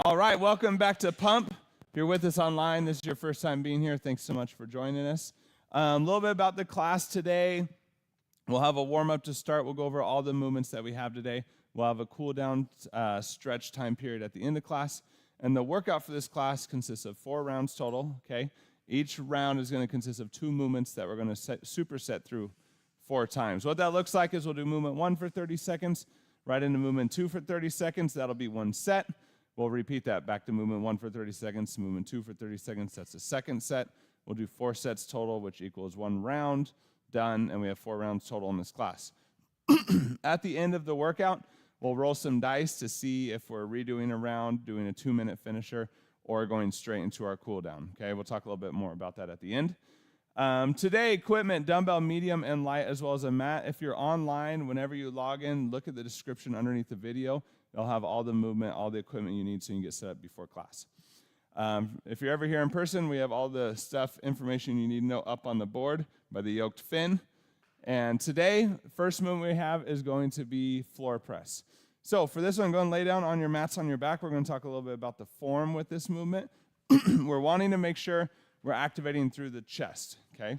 All right, welcome back to Pump. If you're with us online, this is your first time being here. Thanks so much for joining us. A little bit about the class today. We'll have a warm-up to start. We'll go over all the movements that we have today. We'll have a cool-down stretch time period at the end of class. And the workout for this class consists of 4 rounds total, okay? Each round is going to consist of 2 movements that we're going to superset through 4 times. What that looks like is we'll do movement 1 for 30 seconds, right into movement 2 for 30 seconds. That'll be 1 set. We'll repeat that back to movement 1 for 30 seconds, movement 2 for 30 seconds. That's the second set. We'll do 4 sets total, which equals 1 round. Done, and we have 4 rounds total in this class. At the end of the workout, we'll roll some dice to see if we're redoing a round, doing a 2-minute finisher, or going straight into our cool down. Okay, we'll talk a little bit more about that at the end. Today, equipment, dumbbell, medium, and light, as well as a mat. If you're online, whenever you log in, look at the description underneath the video. They'll have all the movement, all the equipment you need so you can get set up before class. If you're ever here in person, we have all the information you need to know up on the board by the yoked fin. And today, first movement we have is going to be floor press. So for this one, go and lay down on your mats on your back. We're going to talk a little bit about the form with this movement. We're wanting to make sure we're activating through the chest, okay?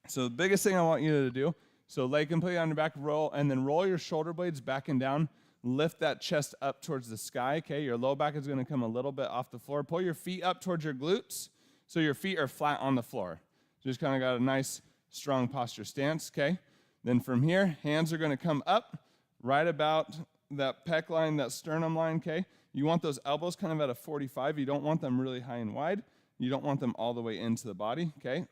So the biggest thing I want you to do, so lay completely on your back, roll, and then roll your shoulder blades back and down. Lift that chest up towards the sky, okay? Your low back is going to come a little bit off the floor. Pull your feet up towards your glutes so your feet are flat on the floor. Just kind of got a nice, strong posture stance, okay? Then from here, hands are going to come up right about that pec line, that sternum line, okay? You want those elbows kind of at a 45. You don't want them really high and wide. You don't want them all the way into the body, okay?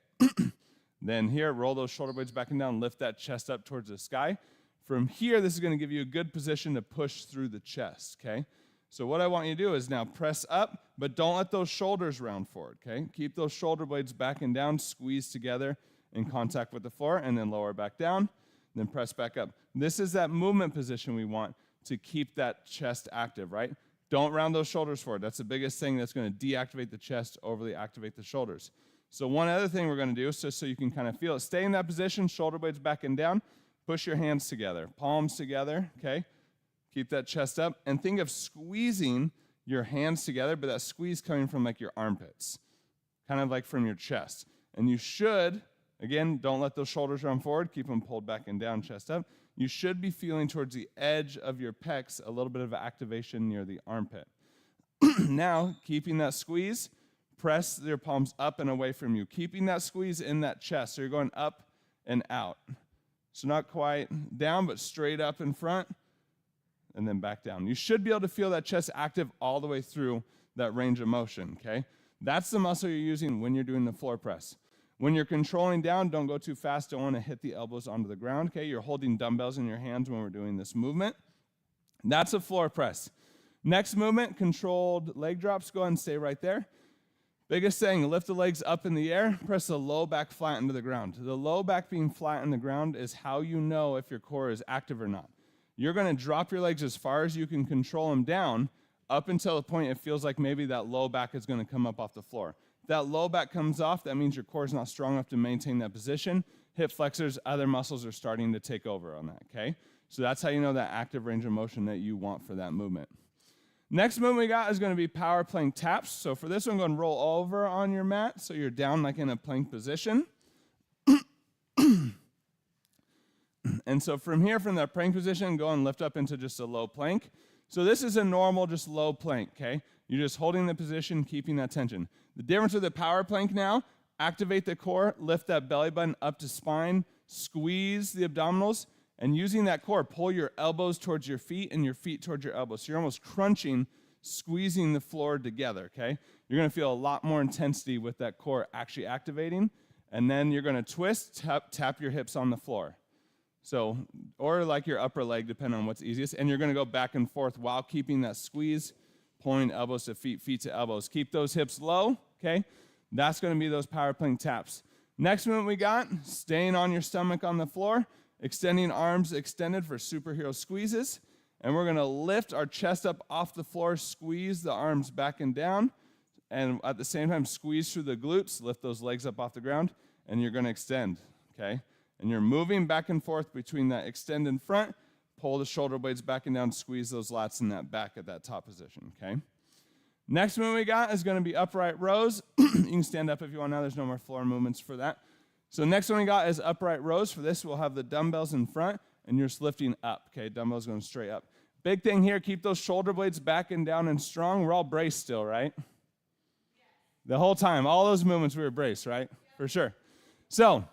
Then here, roll those shoulder blades back and down. Lift that chest up towards the sky. From here, this is going to give you a good position to push through the chest, okay? So what I want you to do is now press up, but don't let those shoulders round forward, okay? Keep those shoulder blades back and down, squeeze together in contact with the floor, and then lower back down, then press back up. This is that movement position we want to keep that chest active, right? Don't round those shoulders forward. That's the biggest thing that's going to deactivate the chest, overly activate the shoulders. So one other thing we're going to do, so you can kind of feel it, stay in that position, shoulder blades back and down. Push your hands together, palms together, okay? Keep that chest up. And think of squeezing your hands together, but that squeeze coming from like your armpits, kind of like from your chest. And you should, again, don't let those shoulders run forward. Keep them pulled back and down, chest up. You should be feeling towards the edge of your pecs a little bit of activation near the armpit. Now, keeping that squeeze, press your palms up and away from you. Keeping that squeeze in that chest. So you're going up and out. So not quite down, but straight up in front, and then back down. You should be able to feel that chest active all the way through that range of motion, okay? That's the muscle you're using when you're doing the floor press. When you're controlling down, don't go too fast. Don't want to hit the elbows onto the ground, okay? You're holding dumbbells in your hands when we're doing this movement. That's a floor press. Next movement, controlled leg drops. Go ahead and stay right there. Biggest thing, lift the legs up in the air, press the low back flat into the ground. The low back being flat in the ground is how you know if your core is active or not. You're going to drop your legs as far as you can control them down up until the point it feels like maybe that low back is going to come up off the floor. If that low back comes off, that means your core is not strong enough to maintain that position. Hip flexors, other muscles are starting to take over on that, okay? So that's how you know that active range of motion that you want for that movement. Next movement we got is going to be power plank taps. So for this one, go and roll over on your mat so you're down like in a plank position. And so from here, from that plank position, go and lift up into just a low plank. So this is a normal, just low plank, okay? You're just holding the position, keeping that tension. The difference with the power plank now, activate the core, lift that belly button up to spine, squeeze the abdominals, and using that core, pull your elbows towards your feet and your feet towards your elbows. So you're almost crunching, squeezing the floor together, okay? You're going to feel a lot more intensity with that core actually activating. And then you're going to twist, tap your hips on the floor. So, or like your upper leg, depending on what's easiest. And you're going to go back and forth while keeping that squeeze, pulling elbows to feet, feet to elbows. Keep those hips low, okay? That's going to be those power plank taps. Next movement we got, staying on your stomach on the floor. Extending arms extended for superhero squeezes. And we're going to lift our chest up off the floor, squeeze the arms back and down. And at the same time, squeeze through the glutes, lift those legs up off the ground, and you're going to extend, okay? And you're moving back and forth between that extend in front, pull the shoulder blades back and down, squeeze those lats in that back at that top position, okay? Next movement we got is going to be upright rows. You can stand up if you want now. There's no more floor movements for that. So next one we got is upright rows. For this, we'll have the dumbbells in front, and you're just lifting up, okay? Dumbbells going straight up. Big thing here, keep those shoulder blades back and down and strong. We're all braced still, right? Yes. The whole time, all those movements we were braced, right? Yep. For sure. So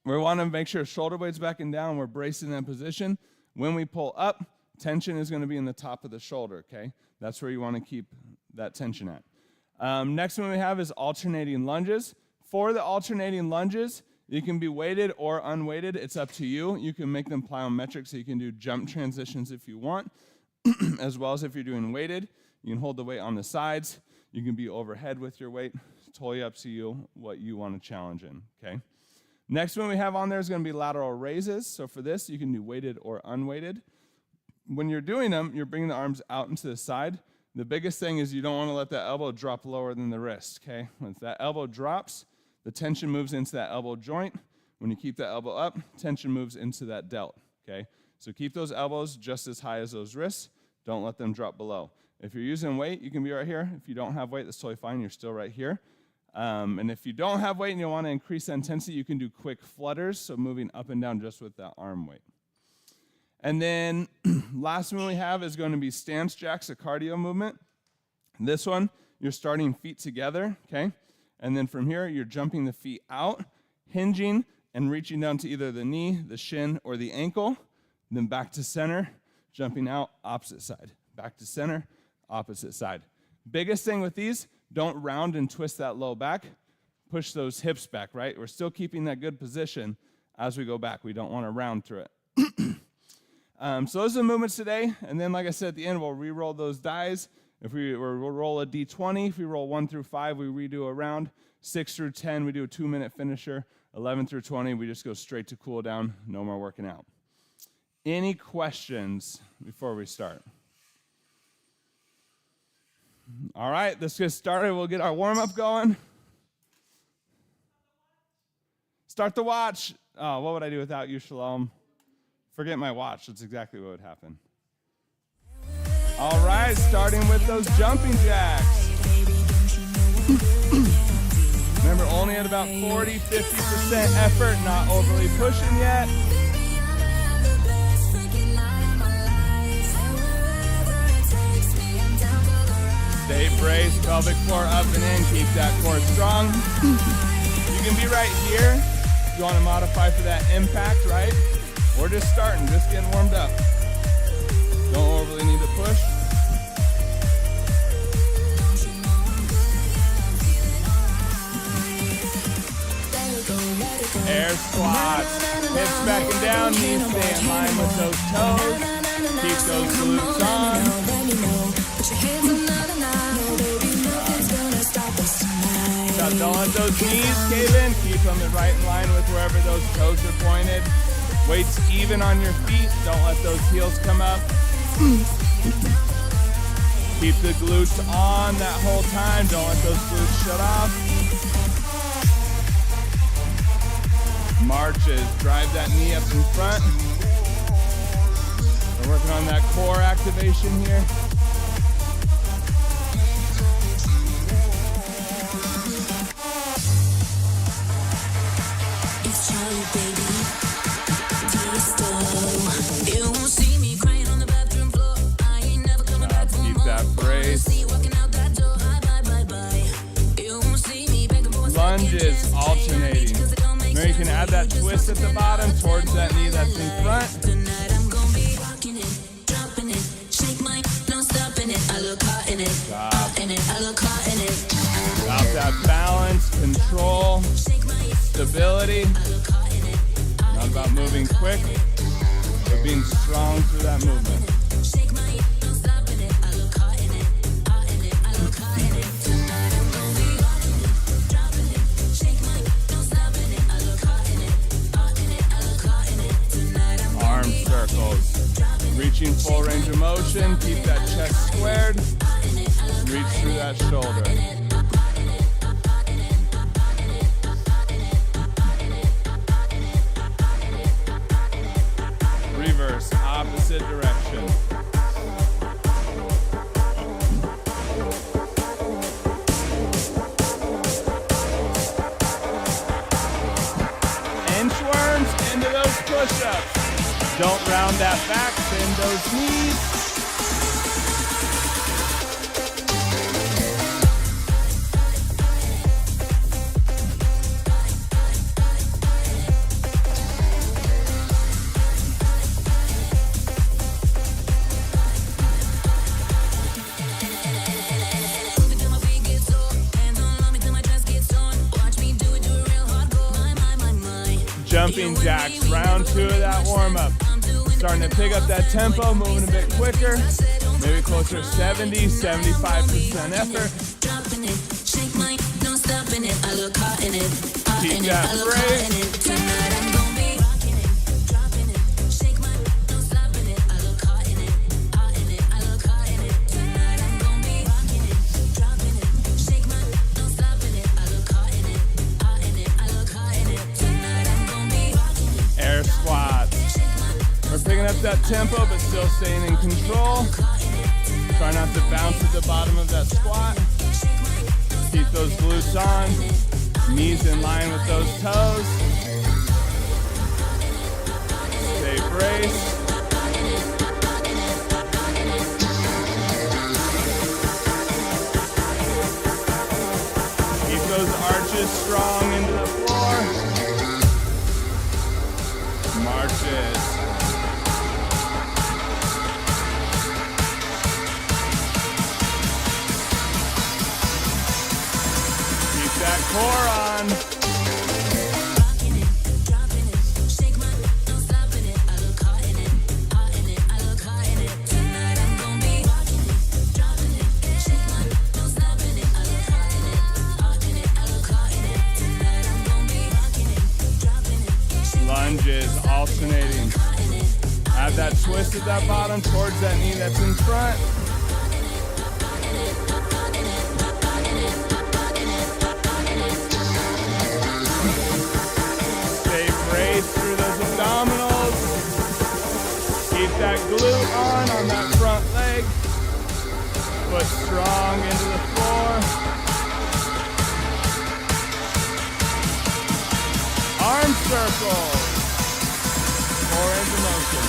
we want to make sure shoulder blades back and down. We're braced in that position. When we pull up, tension is going to be in the top of the shoulder, okay? That's where you want to keep that tension at. Next one we have is alternating lunges. For the alternating lunges, you can be weighted or unweighted. It's up to you. You can make them plyometric, so you can do jump transitions if you want, as well as if you're doing weighted. You can hold the weight on the sides. You can be overhead with your weight. It's totally up to you what you want to challenge in, okay? Next one we have on there is going to be lateral raises. So for this, you can do weighted or unweighted. When you're doing them, you're bringing the arms out into the side. The biggest thing is you don't want to let that elbow drop lower than the wrist, okay? Once that elbow drops, the tension moves into that elbow joint. When you keep that elbow up, tension moves into that delt, okay? So keep those elbows just as high as those wrists. Don't let them drop below. If you're using weight, you can be right here. If you don't have weight, that's totally fine. You're still right here. And if you don't have weight and you want to increase that intensity, you can do quick flutters, so moving up and down just with that arm weight. And then last one we have is going to be stance jacks, a cardio movement. This one, you're starting feet together, okay? And then from here, you're jumping the feet out, hinging, and reaching down to either the knee, the shin, or the ankle. Then back to center, jumping out, opposite side. Back to center, opposite side. Biggest thing with these, don't round and twist that low back. Push those hips back, right? We're still keeping that good position as we go back. We don't want to round through it. So those are the movements today. And then, like I said, at the end, we'll re-roll those dies. If we'll roll a D20, if we roll 1 through 5, we redo a round. 6 through 10, we do a 2-minute finisher. 11 through 20, we just go straight to cool down. No more working out. Any questions before we start? All right, let's get started. We'll get our warm-up going. Start the watch. Oh, what would I do without you, Shalom? Forget my watch. That's exactly what would happen. All right, starting with those jumping jacks. Remember, only at about 40-50% effort, not overly pushing yet. Stay braced, pelvic floor up and in, keep that core strong. You can be right here if you want to modify for that impact, right? We're just starting, just getting warmed up. Don't overly need to push. Air squats, hips back and down, knees stay in line with those toes. Keep those glutes on. So don't let those knees cave in. Keep them right in line with wherever those toes are pointed. Weights even on your feet. Don't let those heels come up. Keep the glutes on that whole time. Don't let those glutes shut off. Marches. Drive that knee up in front. We're working on that core activation here. It's Charlie, baby. You won't see me crying on the bathroom floor. I ain't never coming back for keep more. that brace. Lunges alternating. Now you can add that twist at the bottom towards that knee that's in front. Tonight I'm gonna be rocking it, dropping it, shake my, no stopping it. I look hot in it, hot in it. I look hot in it. About that balance, control, stability. Not about moving quick, but being strong through that movement. Arm circles. Reaching full range of motion. Keep that chest squared. Reach through that shoulder. Reverse, opposite direction. push-ups. Don't round that back, bend those knees. Jumping jacks, round 2 of that warm-up. Starting to pick up that tempo, moving a bit quicker, maybe closer to 70, 75% effort. Keep that break. Air squats. We're picking up that tempo, but still staying in control. Try not to bounce at the bottom of that squat. Keep those glutes on. Knees in line with those toes. Stay braced. Keep those arches strong into the floor. Marches. Keep that core on. Lunges, alternating. Add that twist at that bottom towards that knee that's in front. Stay braced through those abdominals. Keep that glute on that front leg. Foot strong into the floor. Arm circle. Core into motion.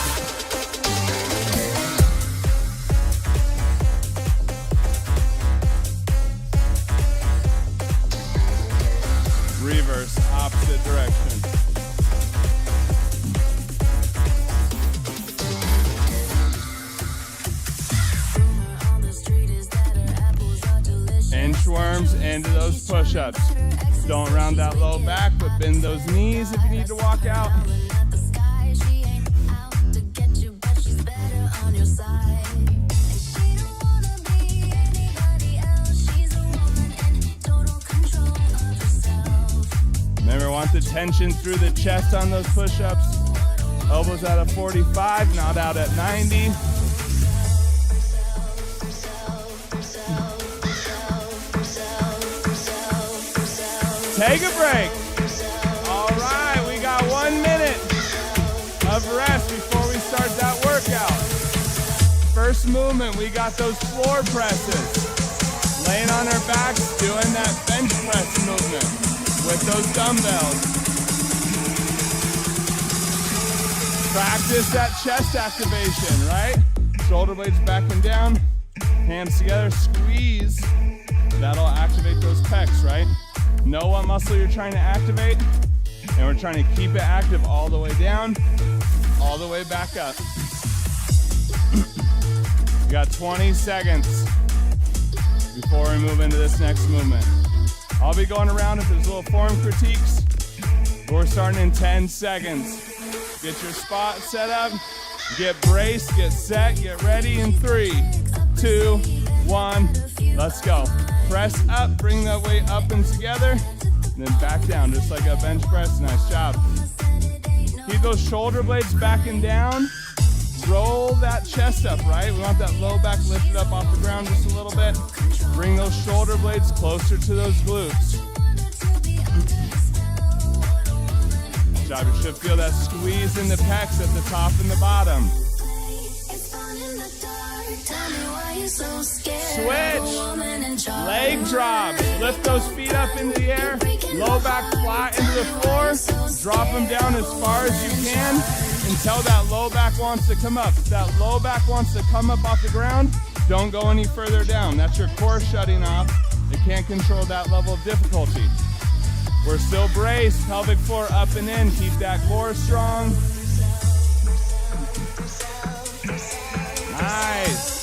Reverse, opposite direction. Inchworms into those push-ups. Don't round that low back, but bend those knees if you need to walk out. Remember, want the tension through the chest on those push-ups. Elbows at a 45, not out at 90. Take a break. All right, we got 1 minute of rest before we start that workout. First movement, we got those floor presses. Laying on our backs, doing that bench press movement with those dumbbells. Practice that chest activation, right? Shoulder blades back and down, hands together, squeeze. That'll activate those pecs, right? Know what muscle you're trying to activate, and we're trying to keep it active all the way down, all the way back up. We got 20 seconds before we move into this next movement. I'll be going around if there's little form critiques. We're starting in 10 seconds. Get your spot set up, get braced, get set, get ready in 3, 2, 1, let's go. Press up, bring that weight up and together, and then back down, just like a bench press. Nice job. Keep those shoulder blades back and down. Roll that chest up, right? We want that low back lifted up off the ground just a little bit. Bring those shoulder blades closer to those glutes. Good job. You should feel that squeeze in the pecs at the top and the bottom. Switch. Leg drop. Lift those feet up into the air. Low back flat into the floor. Drop them down as far as you can until that low back wants to come up. If that low back wants to come up off the ground, don't go any further down. That's your core shutting off. It can't control that level of difficulty. We're still braced. Pelvic floor up and in. Keep that core strong. Nice.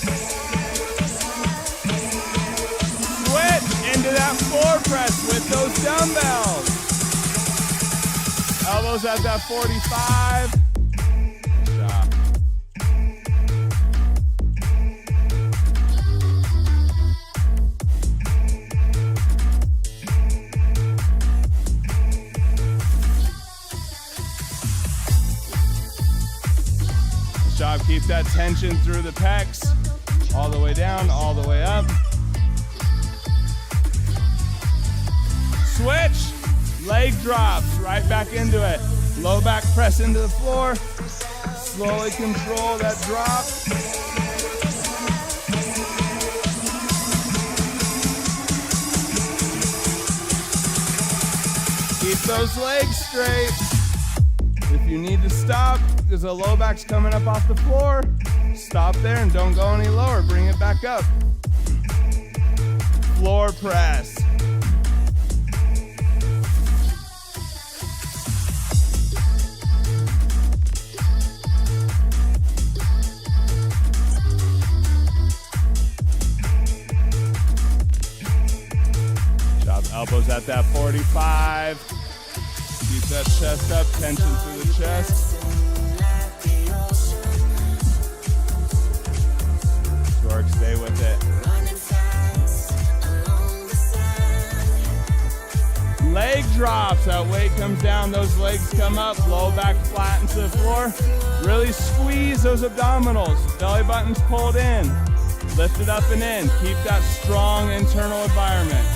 Switch into that floor press with those dumbbells. Elbows at that 45. Good job. Good job. Keep that tension through the pecs. All the way down, all the way up. Switch. Leg drops right back into it. Low back press into the floor. Slowly control that drop. Keep those legs straight. If you need to stop because the low back's coming up off the floor, stop there and don't go any lower. Bring it back up. Floor press. Elbows at that 45. Keep that chest up, tension through the chest. Torque, stay with it. Leg drops, that weight comes down, those legs come up, low back flat into the floor. Really squeeze those abdominals, belly button's pulled in. Lift it up and in, keep that strong internal environment.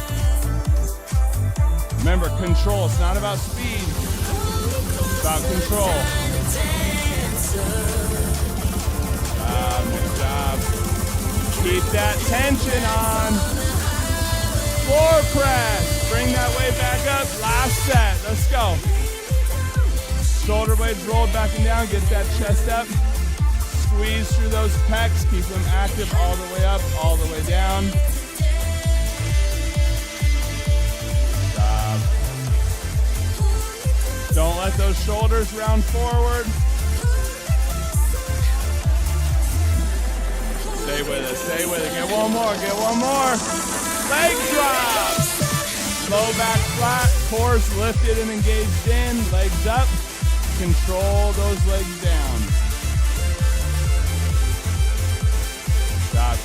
Remember, control, it's not about speed, it's about control. Good job. Keep that tension on. Floor press, bring that weight back up, last set, let's go. Shoulder blades rolled back and down, get that chest up. Squeeze through those pecs, keep them active all the way up, all the way down. Don't let those shoulders round forward. Stay with it, stay with it. Get one more, get one more. Leg drop. Low back flat, core's lifted and engaged in, legs up. Control those legs down.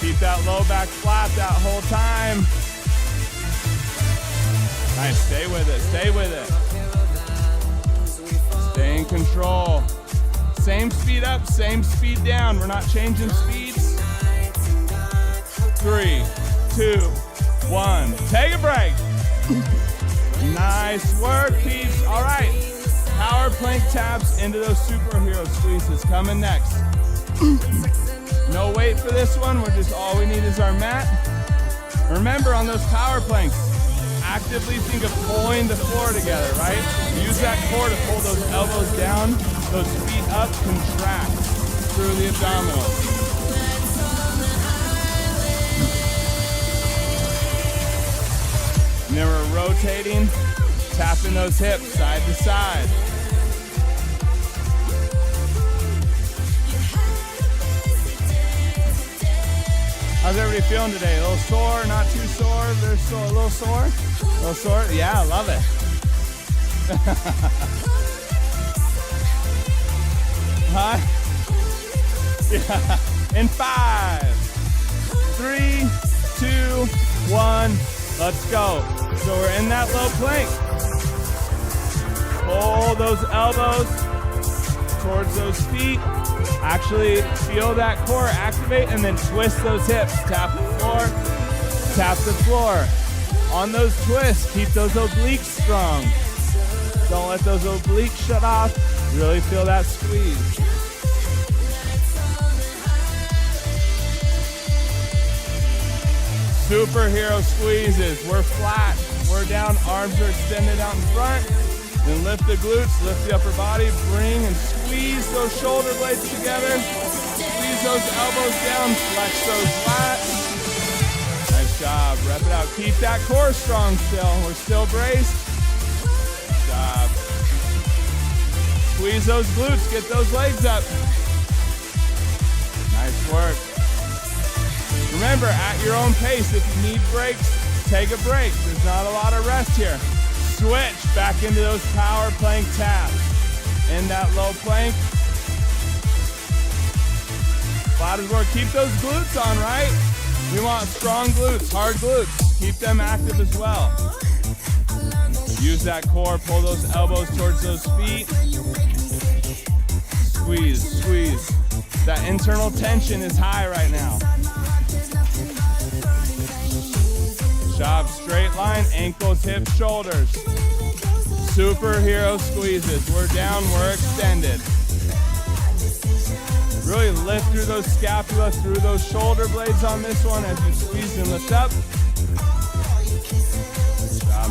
Keep that low back flat that whole time. Nice, stay with it, stay with it. Stay in control. Same speed up, same speed down. We're not changing speeds. 3, 2, 1. Take a break. Nice work, peeps. All right. Power plank taps into those superhero squeezes. Coming next. No weight for this one. We're just, all we need is our mat. Remember, on those power planks, actively think of pulling the floor together, right? Use that core to pull those elbows down, those feet up, contract through the abdominals. And then we're rotating, tapping those hips side to side. How's everybody feeling today? A little sore, not too sore, very sore, a little sore? A little sore? Yeah, I love it. Huh? Yeah. In 5, 3, 2, 1, let's go. So we're in that low plank. Pull those elbows towards those feet. Actually feel that core activate and then twist those hips. Tap the floor, tap the floor. On those twists, keep those obliques strong. Don't let those obliques shut off. Really feel that squeeze. Superhero squeezes. We're flat. We're down. Arms are extended out in front. Then lift the glutes, lift the upper body. Bring and squeeze those shoulder blades together. Squeeze those elbows down. Flex those lats. Nice job. Rep it out. Keep that core strong still. We're still braced. Good job. Squeeze those glutes. Get those legs up. Nice work. Remember, at your own pace, if you need breaks, take a break. There's not a lot of rest here. Switch back into those power plank taps. In that low plank. Flat as work. Keep those glutes on, right? We want strong glutes, hard glutes. Keep them active as well. Use that core, pull those elbows towards those feet. Squeeze, squeeze. That internal tension is high right now. Job, straight line, ankles, hips, shoulders. Superhero squeezes. We're down, we're extended. Really lift through those scapula, through those shoulder blades on this one as you squeeze and lift up.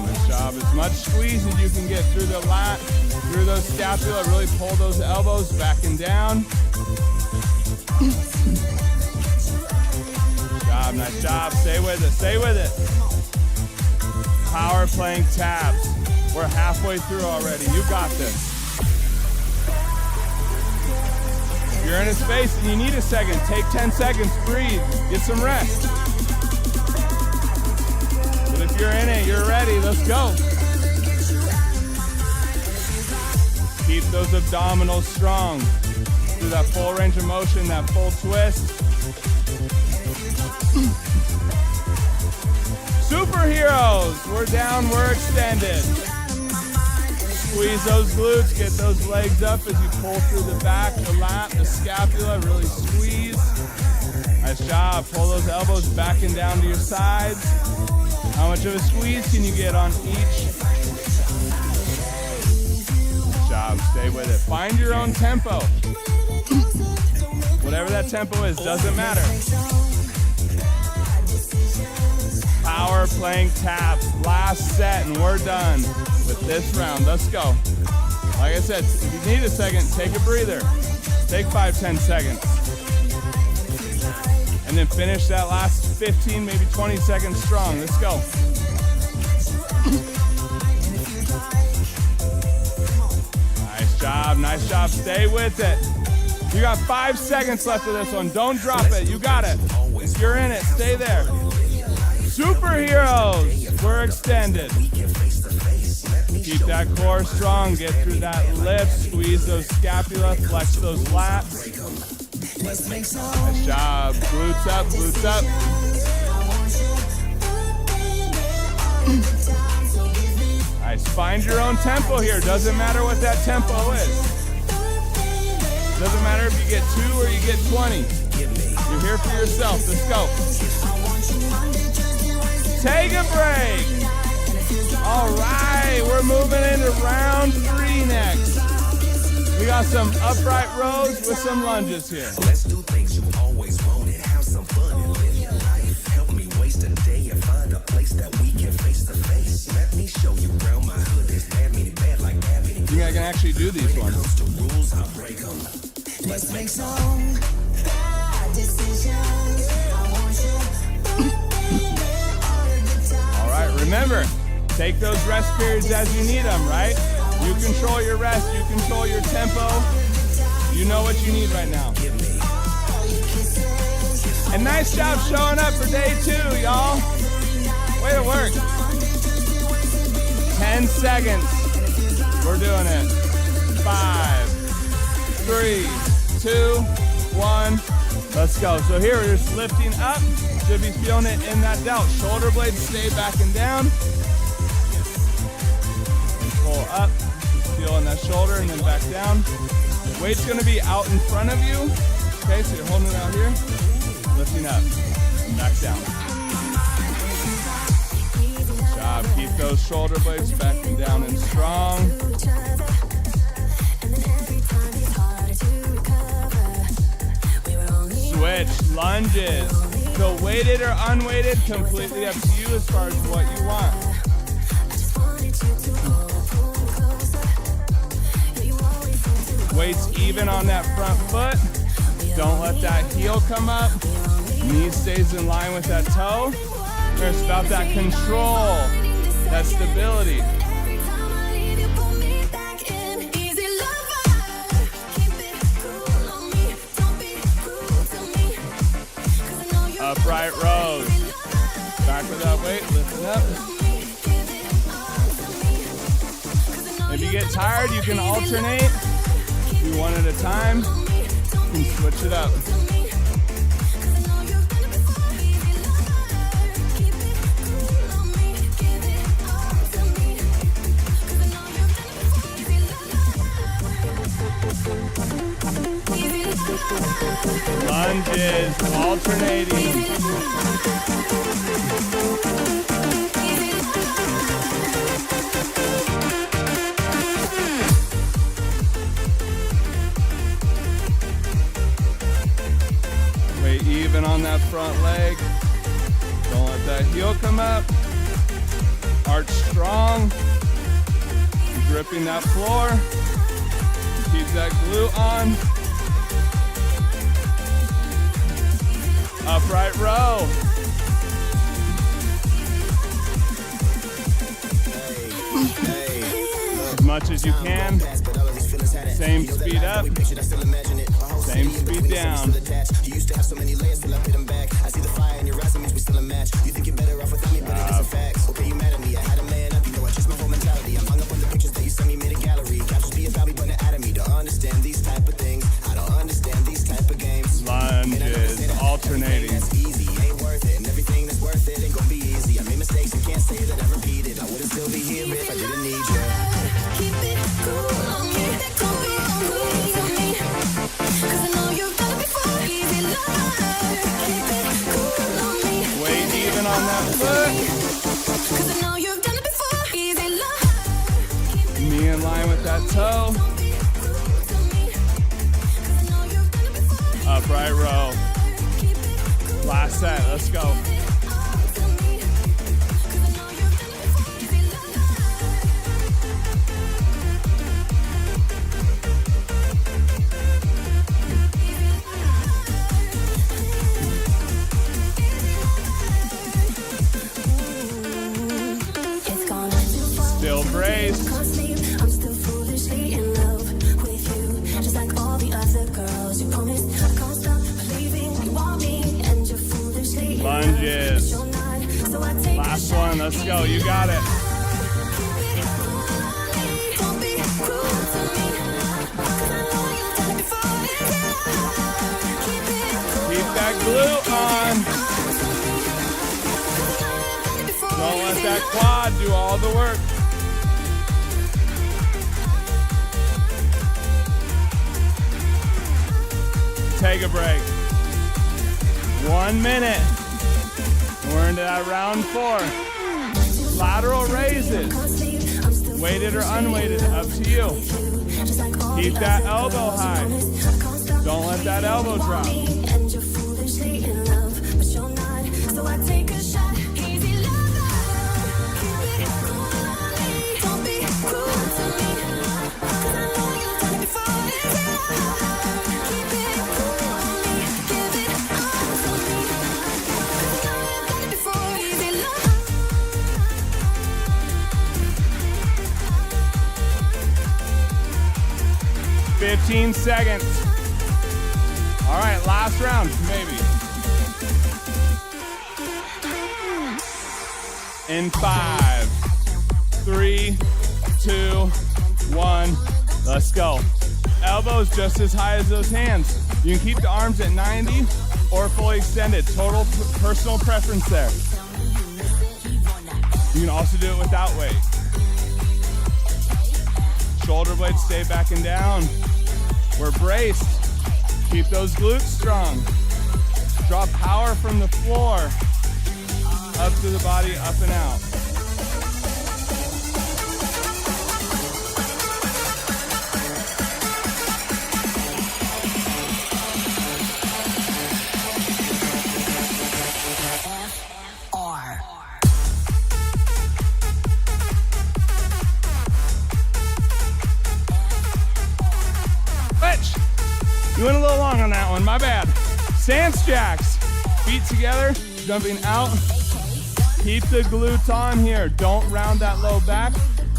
Good job. As much squeeze as you can get through the lat, through those scapula. Really pull those elbows back and down. Job, nice job. Stay with it, stay with it. Power plank taps. We're halfway through already. You got this. If you're in a space and you need a second, take 10 seconds, breathe, get some rest. But if you're in it, you're ready, let's go. Keep those abdominals strong. Do that full range of motion, that full twist. Superheroes, we're down, we're extended. Squeeze those glutes, get those legs up as you pull through the back, the lat, the scapula, really squeeze. Nice job, pull those elbows back and down to your sides. How much of a squeeze can you get on each? Good job, stay with it. Find your own tempo. Whatever that tempo is, doesn't matter. Power plank taps, last set, and we're done with this round. Let's go. Like I said, if you need a second, take a breather. Take 5-10 seconds. And then finish that last 15, maybe 20 seconds strong. Let's go. Nice job. Stay with it. You got 5 seconds left of this one. Don't drop it. You got it. If you're in it, stay there. Superheroes, we're extended. Keep that core strong, get through that lift, squeeze those scapula, flex those lats. Nice job, glutes up, glutes up. Nice, find your own tempo here, doesn't matter what that tempo is. Doesn't matter if you get 2 or you get 20. You're here for yourself, let's go. Take a break. All right, we're moving into round 3 next. We got some upright rows with some lunges here. Let's do things you always wanted. Have some fun and live your life. Help me waste a day and find a place that we can face to face. Let me show you around my hood. There's bad meaning bad like bad meaning. You think I can actually do these ones? The rules, I break them. Let's make some bad decisions. I want you. All right, remember, take those rest periods as you need them, right? You control your rest, you control your tempo. You know what you need right now. And nice job showing up for day 2, y'all. Way to work. 10 seconds. We're doing it. 5, 3, 2, 1. Let's go. So here we're just lifting up. Should be feeling it in that delt. Shoulder blades stay back and down. Pull up. Feel in that shoulder and then back down. Weight's going to be out in front of you. Okay, so you're holding it out here. Lifting up and back down. Good job. Keep those shoulder blades back and down and strong. Switch lunges. So weighted or unweighted, completely up to you as far as what you want. Weights even on that front foot. Don't let that heel come up. Knee stays in line with that toe. It's about that control, that stability. Upright rows. Back with that weight, lift it up. If you get tired, you can alternate. Do one at a time. You can switch it up. Lunges, alternating. Weight even on that front leg. Don't let that heel come up. Arch strong. Gripping that floor. Keep that glute on. Upright row. As much as you can. Same speed up. Same speed down. You used to have so many layers till I put them back. I see the fire in your eyes, that means we still a match. You think you're better off without me, but it isn't facts. Okay, you mad at me, I had a man up. You know I just my whole mentality. I'm hung up on the pictures that you sent me, made a gallery. Captures be about me, but not out of me. Don't understand these type of things. I don't understand these type of games. Lunges, alternating. That's easy, ain't worth it. And everything that's worth it ain't gonna be easy. I made mistakes and can't say that I repeated. I wouldn't still be here if I didn't need you. Keep it cool on me, don't be rude to me, 'cause I know you've done it before. Easy love, keep it cool on me. Weight even on that foot. 'Cause I know you've done it before. Easy love. Knee in line with that toe. Upright row. Last set, let's go. Still braced. I'm still foolishly in love with you, just like all the other girls. You promised I can't stop believing you want me, and you're foolishly in love. Lunges. You're not, so I take Last one, let's go. You got it. Don't be cruel to me, 'cause I know you've done it before. Keep it cool. Keep that glute on. Don't let that quad do all the work. Take a break. 1 minute. We're into that round 4. Lateral raises. Weighted or unweighted, up to you. Keep that elbow high. Don't let that elbow drop. And you're foolishly in love, but you're not, so I take a shot. Easy love, keep it cool on me. Don't be cruel to me, 'cause I know you've done it before. Keep it cool on me, give it all to me, 'cause I know you've done it before. Easy love. 15 seconds. All right, last round, maybe. In 5, 3, 2, 1, let's go. Elbows just as high as those hands. You can keep the arms at 90 or fully extended. Total personal preference there. You can also do it without weight. Shoulder blades stay back and down. We're braced. Keep those glutes strong. Draw power from the floor up to the body, up and out. You went a little long on that one, my bad. Stance jacks. Feet together, jumping out. Keep the glutes on here. Don't round that low back.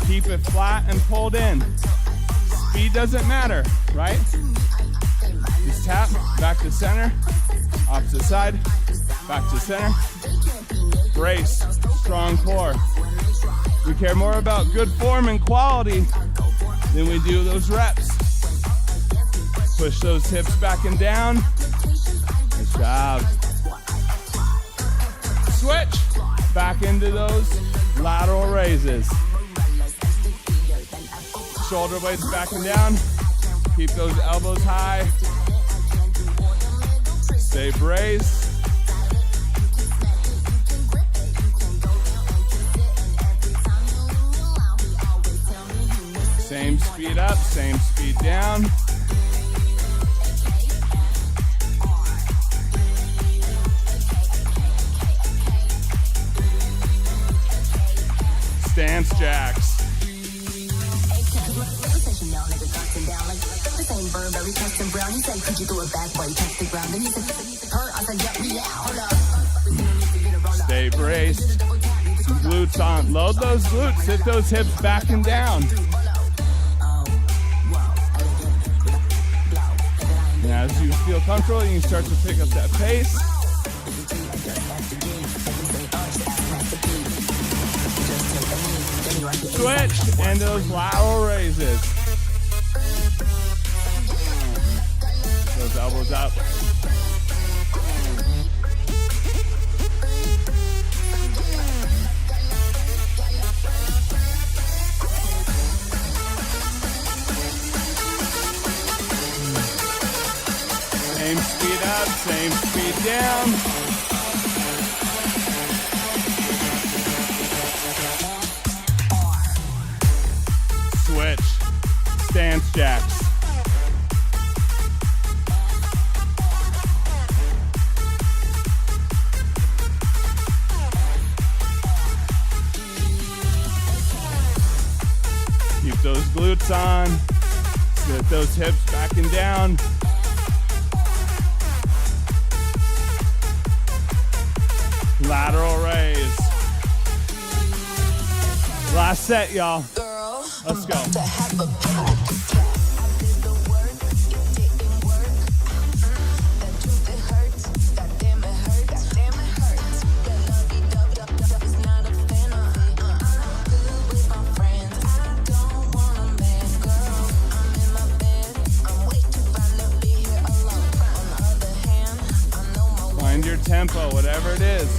Keep it flat and pulled in. Speed doesn't matter, right? Just tap, back to center, opposite side, back to center. Brace, strong core. We care more about good form and quality than we do those reps. Push those hips back and down. Good job. Switch back into those lateral raises. Shoulder blades back and down. Keep those elbows high. Stay braced. Same speed up, same speed down. Stance jacks. Stay braced. Some glutes on. Load those glutes. Hit those hips back and down. And as you feel comfortable, you can start to pick up that pace. Switch into those lateral raises. Those elbows up. Same speed up, same speed down. Switch, stance jacks. Keep those glutes on. Get those hips back and down. Lateral raise. Last set, y'all. Let's go. Find your tempo, whatever it is.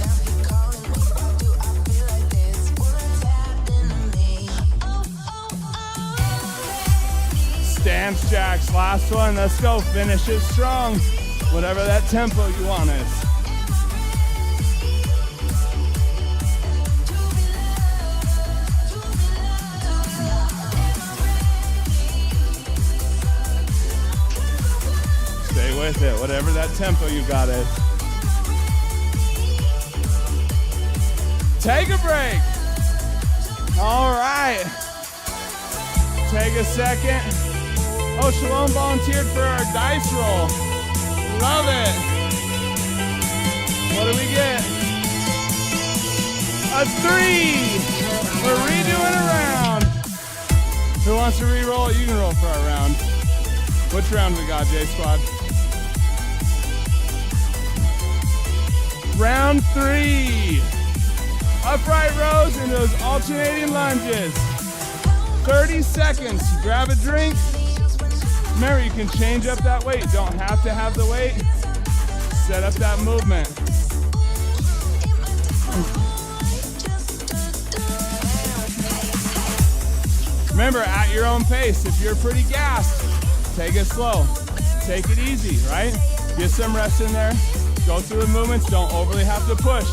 Stance jacks, last one, let's go, finish it strong. Whatever that tempo you want is. Stay with it, whatever that tempo you got is. Take a break. All right. Take a second. Oh, Shalom volunteered for our dice roll. Love it. What do we get? A 3. We're redoing a round. Who wants to re-roll it? You can roll for our round. Which round we got, J Squad? Round 3. Upright rows and those alternating lunges. 30 seconds. Grab a drink. Remember, you can change up that weight. You don't have to have the weight. Set up that movement. Remember, at your own pace. If you're pretty gassed, take it slow. Take it easy, right? Get some rest in there. Go through the movements. Don't overly have to push.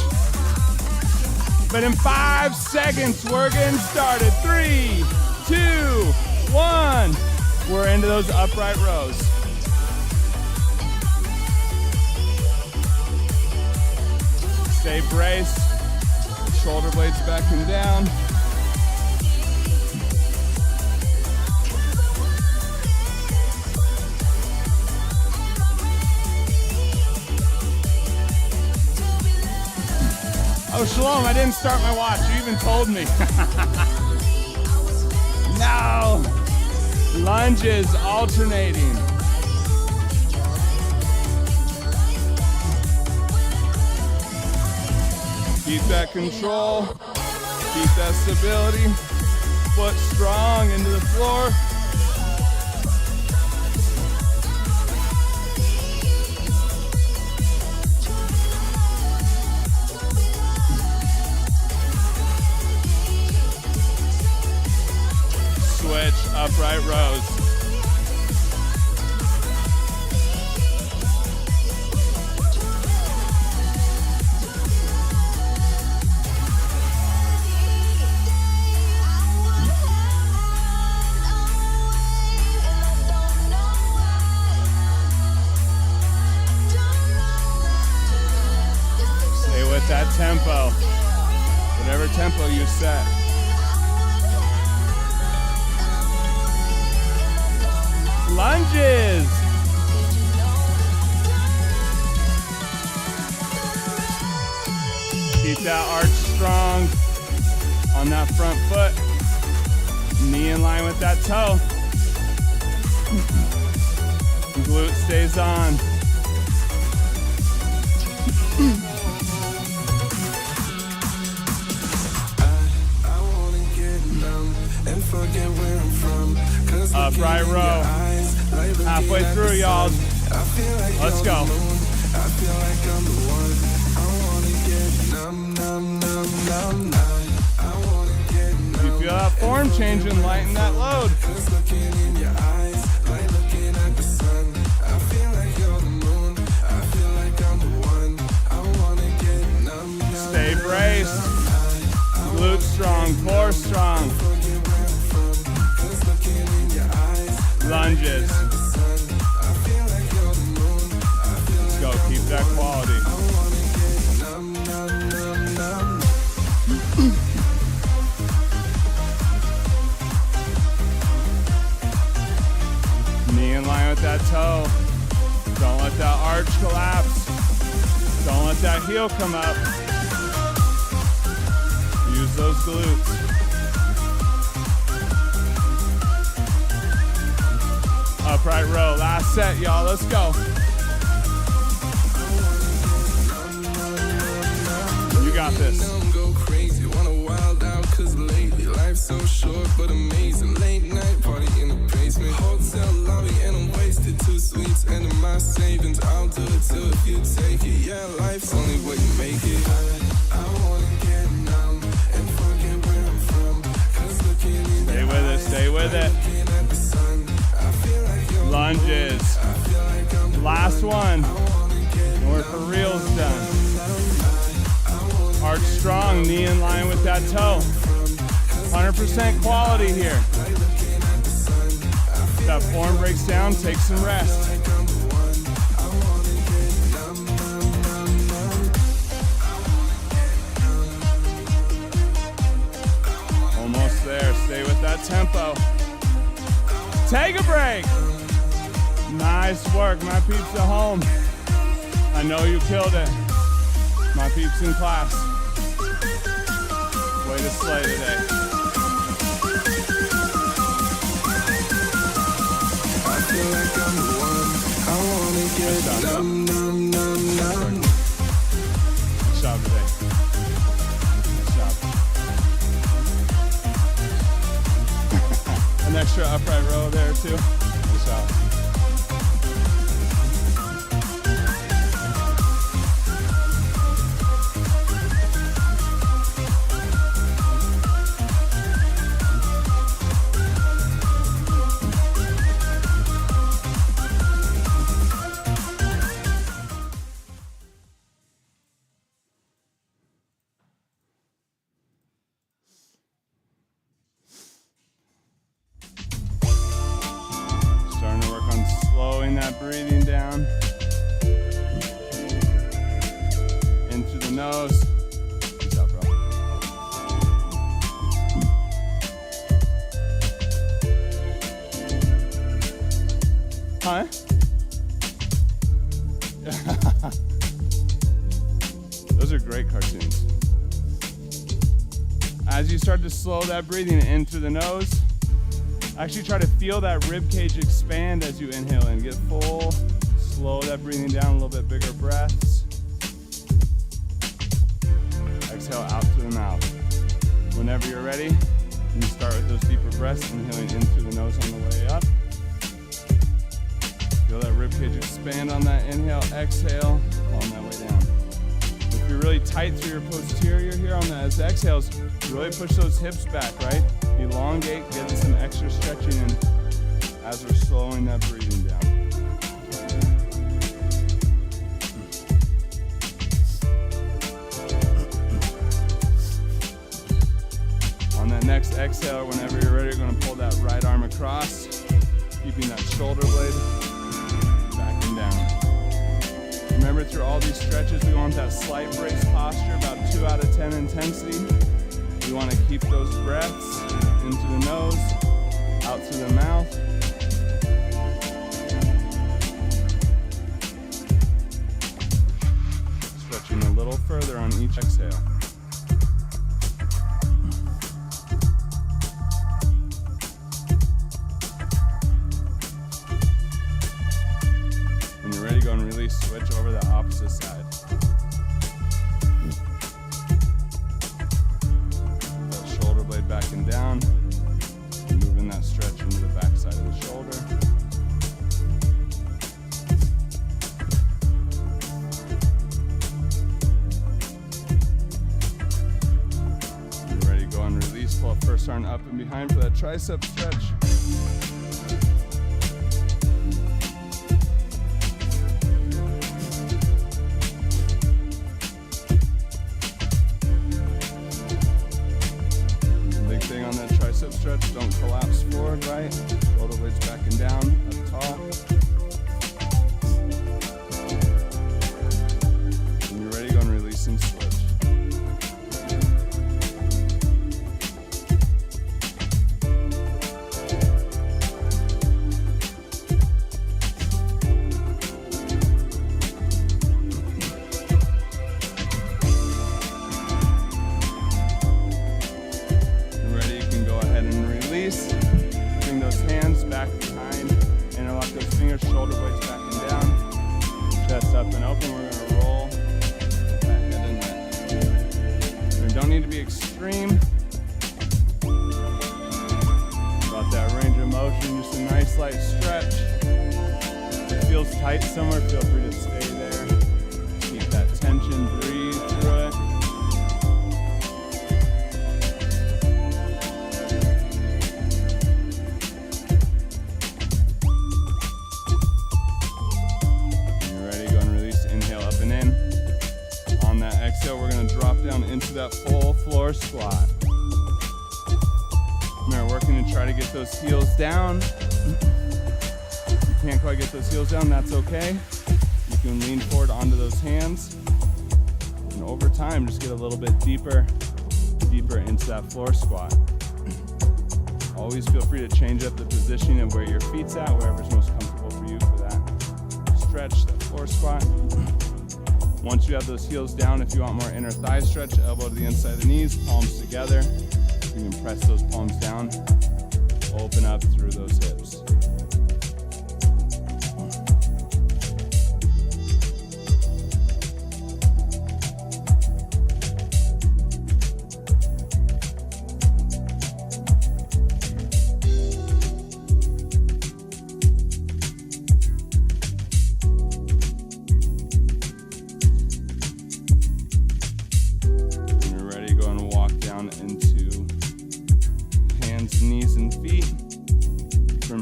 But in 5 seconds, we're getting started. 3, 2, 1. We're into those upright rows. Stay braced. Shoulder blades back and down. Shalom, I didn't start my watch. You even told me. No. Lunges alternating. Keep that control. Keep that stability. Foot strong into the floor. Switch, upright rows. Stay with that tempo, whatever tempo you set. Lunges. Keep that arch strong on that front foot. Knee in line with that toe. Glute stays on. I wanna get numb and forget where I'm from. Upright row. Halfway through, y'all. Let's go. I feel like I'm the one. I wanna get numb, numb, numb, numb, numb. I wanna get numb. You feel that form changing, lighten that load. Cause looking in your eyes, like looking at the sun. I feel like you're the moon. I feel like I'm the one. I wanna get numb, numb. Stay braced. Glute strong, core strong. Forget where I'm from. Cause looking in your eyes, Lunges. Let's go, keep that quality. Knee in line with that toe. Don't let that arch collapse. Don't let that heel come up. Use those glutes. Upright row, last set, y'all, let's go. You got this. Go crazy, wanna wild out, cause lately life's so short but amazing. Late night party in the basement, hotel lobby and I'm wasted. 2 sweets and in my savings, I'll do it too if you take it. Yeah, life's only what you make it. I wanna get numb and forget where I'm from. Cause looking in Stay with it, stay with it. at the sun, I feel like you're Lunges. Last one. And we're for reals done. Arch strong, knee in line with that toe. 100% quality here. If that form breaks down, take some rest. Almost there, stay with that tempo. Take a break. Nice work, my peeps at home. I know you killed it. My peeps in class. Way to slay today. I feel like I'm the one. I wanna get numb, numb, numb, numb. Good job today. Good job. An extra upright row there too. Good job. That breathing down into the nose. Good job, bro. Huh? Those are great cartoons. as you start to slow that breathing in through the nose, actually try to feel that rib cage expand as you inhale in. Get full, slow that breathing down, a little bit bigger breaths. Exhale out through the mouth. Whenever you're ready, you start with those deeper breaths, inhaling in through the nose on the way up. Feel that rib cage expand on that inhale, exhale, on that way down. If you're really tight through your posterior here on those exhales, really push those hips back, right? Elongate, get some extra stretching in as we're slowing that breathing down. On that next exhale, whenever you're ready, you're going to pull that right arm across, keeping that shoulder blade back and down. Remember, through all these stretches, we want that slight brace posture, about 2 out of 10 intensity. We want to keep those breaths into the nose, out through the mouth. Stretching a little further on each exhale. When you're ready, go and release, switch over the opposite side. Back and down, moving that stretch into the back side of the shoulder. When you're ready, go and release, pull up first arm up and behind for that tricep stretch. Stretch, don't collapse forward, right? Shoulder blades back and down, up tall. When you're ready, go and release and switch. Bring those hands back behind, interlock those fingers, shoulder blades back and down, chest up and open. We're going to roll that head and neck. We don't need to be extreme. About that range of motion, just a nice light stretch. If it feels tight somewhere, feel free to stay there. Keep that tension, breathe through it. We're going to drop down into that full floor squat. Remember, working to try to get those heels down. If you can't quite get those heels down, that's okay. You can lean forward onto those hands. And over time, just get a little bit deeper into that floor squat. Always feel free to change up the positioning of where your feet's at, wherever's most comfortable for you for that stretch, that floor squat. Once you have those heels down, if you want more inner thigh stretch, elbow to the inside of the knees, palms together. You can press those palms down, open up through those hips.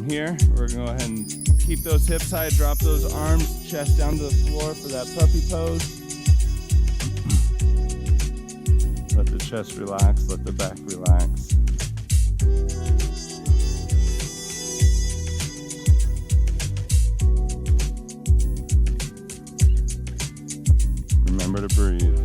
Here, we're going to go ahead and keep those hips high, drop those arms, chest down to the floor for that puppy pose. Let the chest relax, let the back relax. Remember to breathe.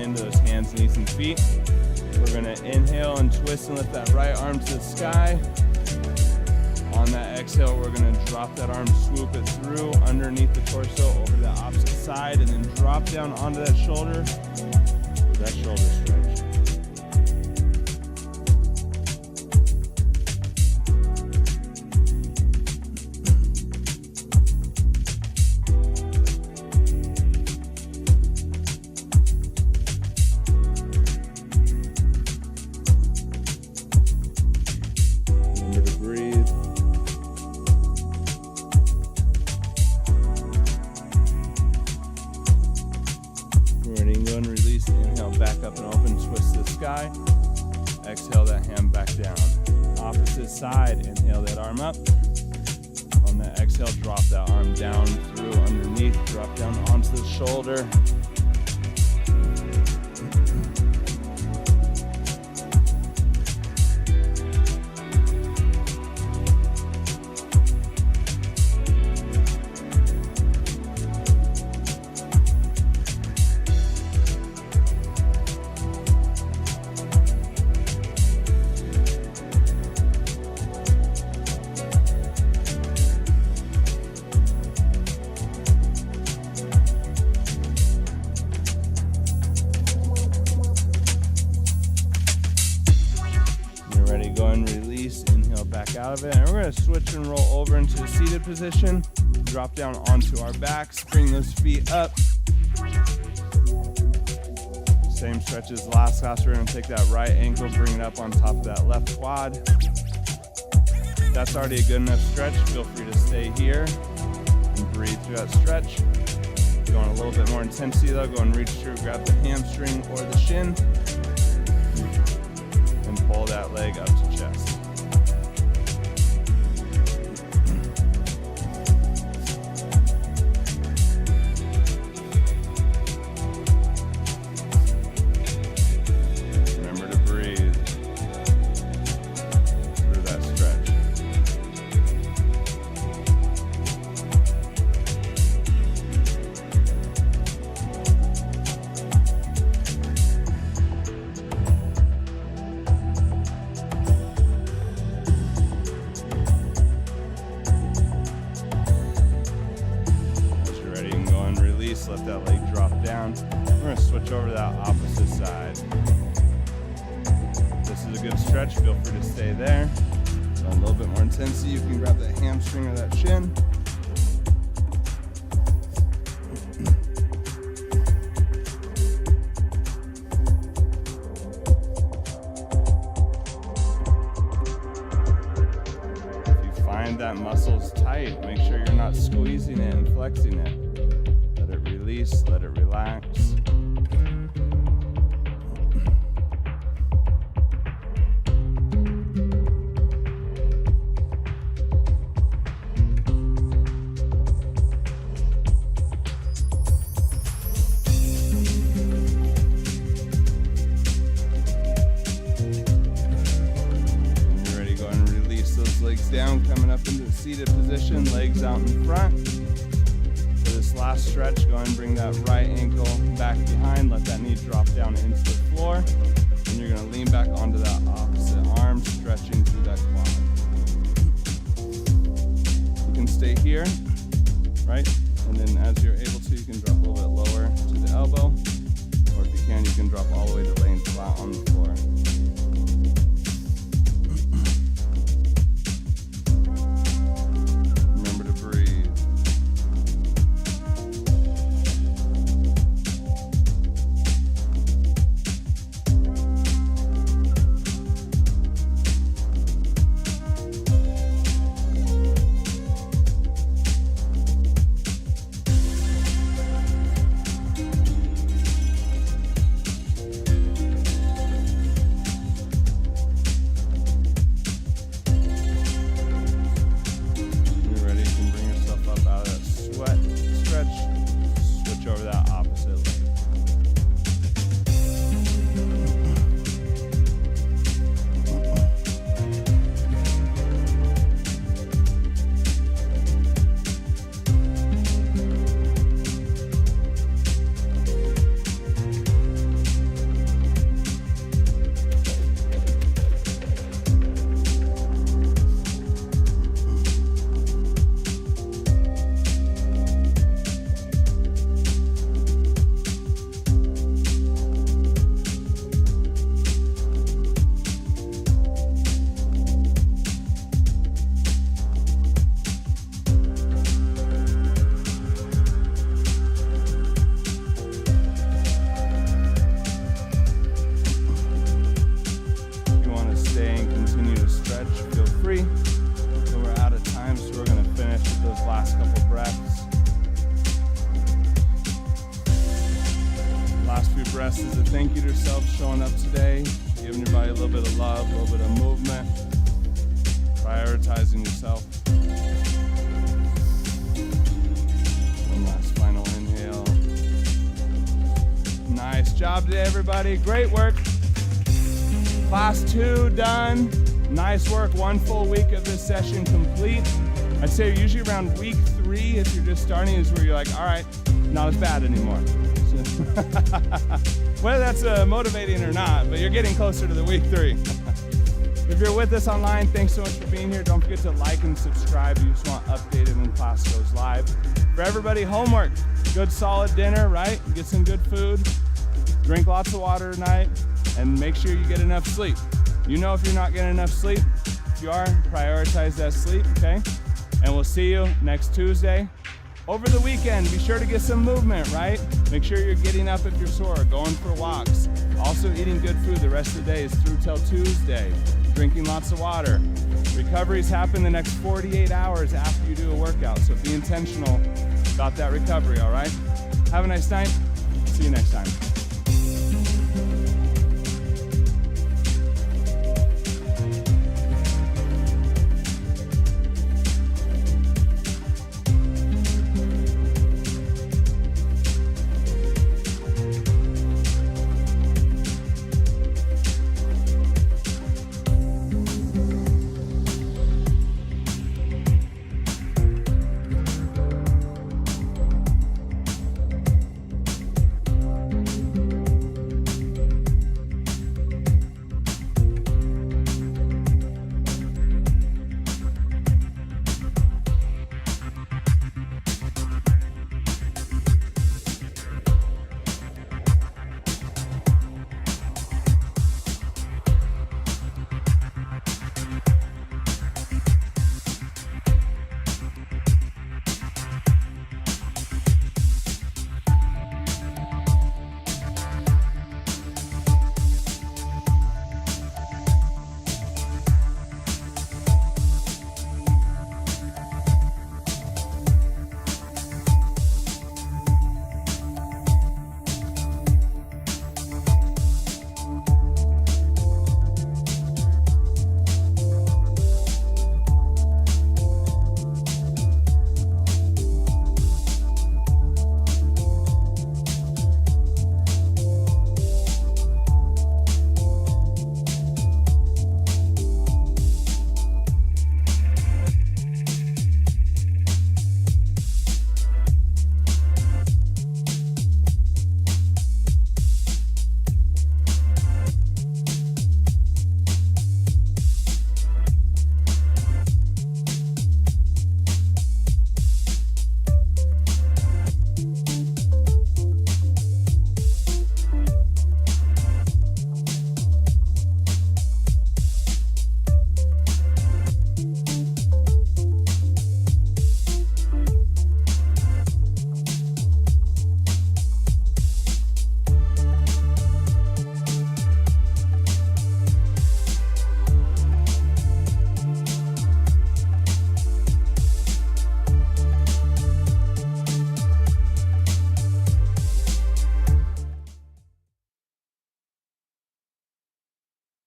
into those hands, knees, and feet. We're gonna inhale and twist and lift that right arm to the sky. On that exhale, we're gonna drop that arm, swoop it through underneath the torso over the opposite side, and then drop down onto that shoulder stretch. Exhale that hand back down. Opposite side, inhale that arm up. On that exhale, drop that arm down through underneath, drop down onto the shoulder. Out of it, and we're going to switch and roll over into a seated position. Drop down onto our backs, bring those feet up. Same stretch as the last class. We're going to take that right ankle, bring it up on top of that left quad. That's already a good enough stretch. Feel free to stay here and breathe through that stretch. If you want a little bit more intensity though, go and reach through, grab the hamstring or the shin, and pull that leg up to chest. Let that leg drop down. We're going to switch over to that opposite side. This is a good stretch. Feel free to stay there. So a little bit more intensity. You can grab that hamstring or that shin. If you find that muscle's tight, make sure you're not squeezing it and flexing it. Release, let it relax. When you're ready, go ahead and release those legs down, coming up into the seated position, legs out in front. This last stretch, go ahead and bring that right ankle back behind, let that knee drop down into the floor, and you're going to lean back onto that opposite arm, stretching through that quad. You can stay here, right? And then as you're able to, you can drop a little bit lower to the elbow, or if you can drop all the way to laying flat on the floor. a thank you to yourself showing up today, giving your body a little bit of love, a little bit of movement, prioritizing yourself. One last final inhale. Nice job today, everybody. Great work. Class 2 done. Nice work. 1 full week of this session complete. I'd say usually around week 3, if you're just starting, is where you're like, all right, not as bad anymore. Whether that's motivating or not, but you're getting closer to the week 3. If you're with us online, thanks so much for being here. Don't forget to like and subscribe if you just want updated when class goes live. For everybody, homework. Good solid dinner, right? Get some good food. Drink lots of water tonight, and make sure you get enough sleep. You know if you're not getting enough sleep. If you are, prioritize that sleep, okay? And we'll see you next Tuesday. Over the weekend, be sure to get some movement, right? Make sure you're getting up if you're sore, going for walks. Also eating good food the rest of the day is through till Tuesday. Drinking lots of water. Recoveries happen the next 48 hours after you do a workout, so be intentional about that recovery, all right? Have a nice night. See you next time.